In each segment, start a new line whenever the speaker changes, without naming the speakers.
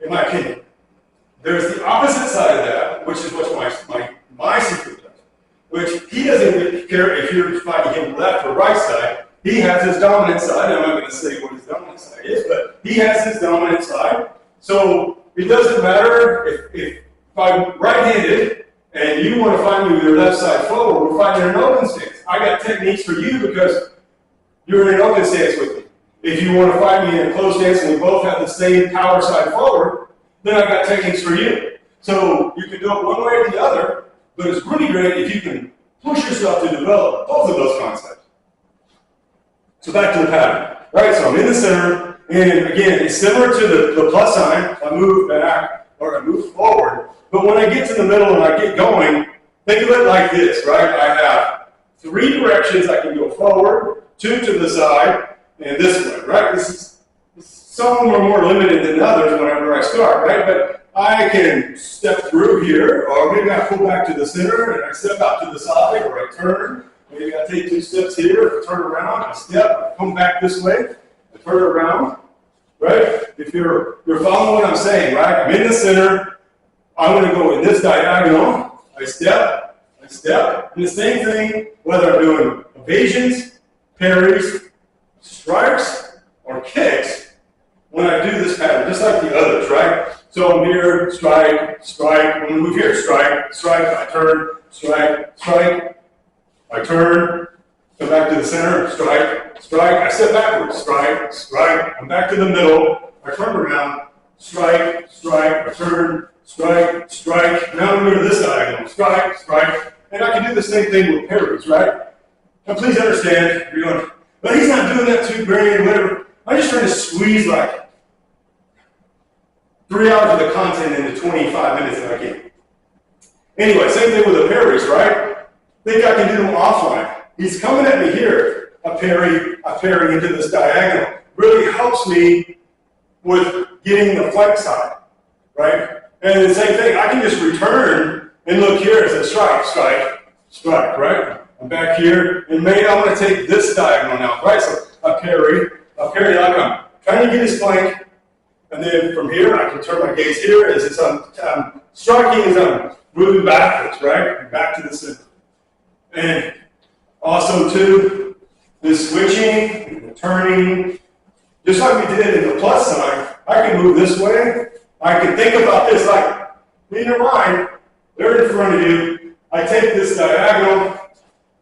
in my opinion. There's the opposite side of that, which is what my secret does, which he doesn't really care if you're fighting him left or right side. He has his dominant side. I'm not going to say what his dominant side is, but he has his dominant side. So it doesn't matter if I'm right-handed and you want to fight me with your left side forward, we're fighting in an open stance. I got techniques for you because you're in an open stance with me. If you want to fight me in a closed stance and we both have the same power side forward, then I've got techniques for you. So you can do it one way or the other, but it's really great if you can push yourself to develop both of those concepts. So back to the pattern. Right, so I'm in the center, and again, it's similar to the plus sign. I move back, or I move forward, but when I get to the middle and I get going, think of it like this, right? I have 3 directions I can go forward, 2 to the side, and this way, right? Some are more limited than others whenever I start, right? But I can step through here, or maybe I pull back to the center, and I step out to the side, or I turn. Maybe I take 2 steps here, I turn around, I step, I come back this way, I turn around, right? If you're following what I'm saying, right? I'm in the center, I'm going to go in this diagonal, I step, and the same thing, whether I'm doing evasions, parries, strikes, or kicks, when I do this pattern, just like the others, right? So I'm here, strike, when we move here, strike, I turn, strike, I turn, come back to the center, strike, I step backwards, strike, I'm back to the middle, I turn around, strike, I turn, strike, now I'm going to this diagonal, strike, and I can do the same thing with parries, right? Now please understand, you're going, but he's not doing that too great, whatever. I'm just trying to squeeze like 3 hours of the content into 25 minutes if I can. Anyway, same thing with the parries, right? Think I can do them offline. He's coming at me here. I parry into this diagonal. Really helps me with getting the flank side, right? And the same thing, I can just return and look here as a strike, right? I'm back here, and maybe I want to take this diagonal now, right? So I parry like I'm trying to get his flank, and then from here I can turn my gaze here as I'm striking as I'm moving backwards, right? Back to the center. And also too, this switching, turning, just like we did in the plus sign, I can move this way. I can think about this like, in your mind, they're in front of you. I take this diagonal,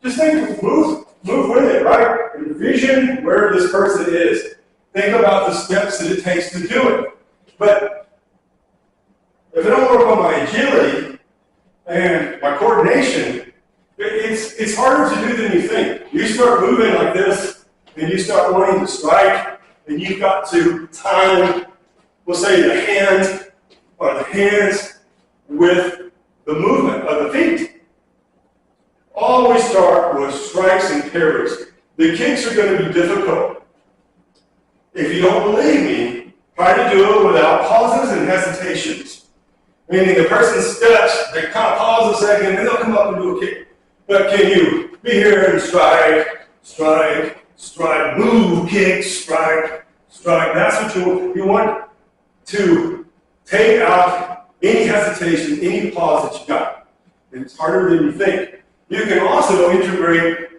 just think, move with it, right? Envision where this person is. Think about the steps that it takes to do it. But if I don't work on my agility and my coordination, it's harder to do than you think. You start moving like this, and you start wanting to strike, and you've got to time, we'll say the hands with the movement of the feet. Always start with strikes and parries. The kicks are going to be difficult. If you don't believe me, try to do it without pauses and hesitations. Meaning the person steps, they kind of pause a second, and they'll come up and do a kick. But can you be here and strike, move, kick, strike. That's what you want to take out any hesitation, any pause that you got. And it's harder than you think. You can also integrate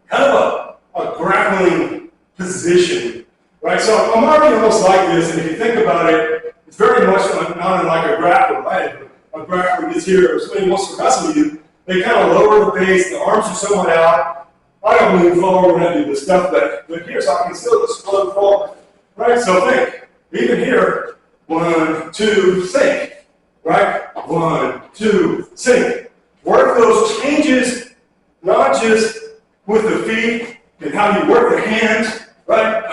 kind of a grappling position, right? So I'm already almost like this, and if you think about it, it's very much not like a grappler, right? A grappler gets here, or somebody wants to wrestle you, they kind of lower the base, the arms are somewhat out. I don't lean forward when I do this stuff, but here, so I can still just float forward, right? So think, even here, 1, 2, sink, right? 1, 2, sink. Work those changes, not just with the feet and how you work the hands, right?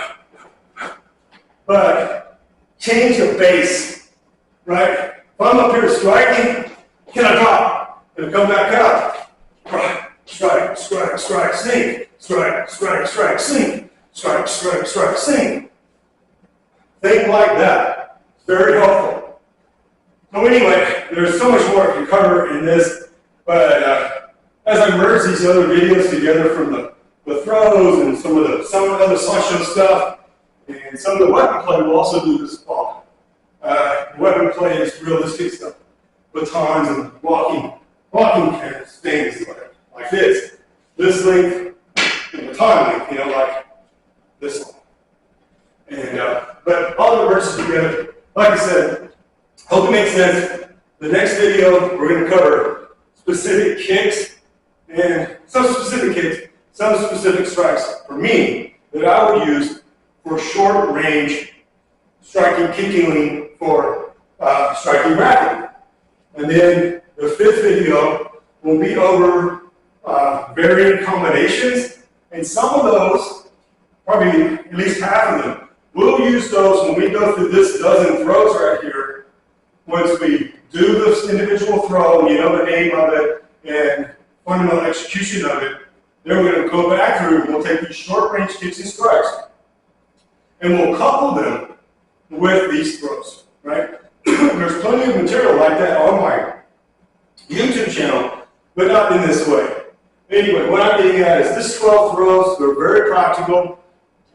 But change the base, right? If I'm up here striking, can I drop? Can I come back out? Strike, sink. Strike, sink. Think like that. It's very helpful. So anyway, there's so much more to cover in this, but as I merge these other videos together from the throws and some of the other slideshow stuff and some of the weapon play, we'll also do this fall. weapon play is realistic stuff. Batons and walking kind of things like this. This length, and baton length, like this one. And, but all of it works together. Like I said, hope it makes sense. The next video, we're going to cover specific kicks and some specific strikes for me that I would use for short range striking, kicking for striking rapidly. And then the fifth video will be over varying combinations, and some of those, probably at least half of them, we'll use those when we go through this dozen throws right here. Once we do this individual throw, you know the name of it and fundamental execution of it, then we're going to go back through and we'll take these short range kicks and strikes and we'll couple them with these throws, right? There's plenty of material like that on my YouTube channel, but not in this way. Anyway, what I'm getting at is this 12 throws, they're very practical.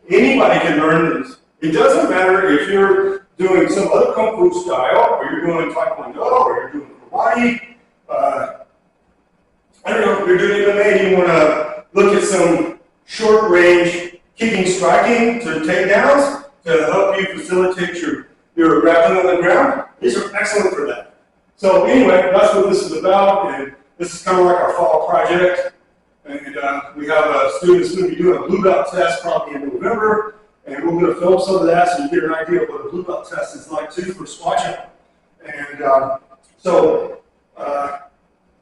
Anybody can learn these. It doesn't matter if you're doing some other Kung Fu style, or you're doing Taekwondo, or you're doing Karate. I don't know, if you're doing MMA and you want to look at some short range kicking, striking to takedowns to help you facilitate your grappling on the ground. These are excellent for that. So anyway, that's what this is about, and this is kind of like our fall project. And we have students going to be doing a blue belt test probably in November, and we're going to film some of that so you get an idea of what a blue belt test is like too for squat jump. And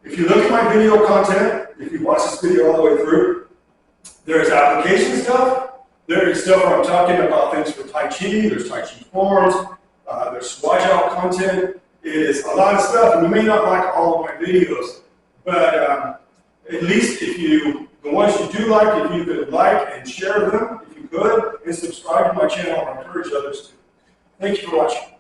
if you look at my video content, if you watch this video all the way through, there's application stuff. There is stuff where I'm talking about things for Tai Chi. There's Tai Chi forms. There's squat jump content. It is a lot of stuff, and you may not like all of my videos, but at least the ones you do like, if you could like and share them, if you could, and subscribe to my channel, I encourage others to. Thank you for watching.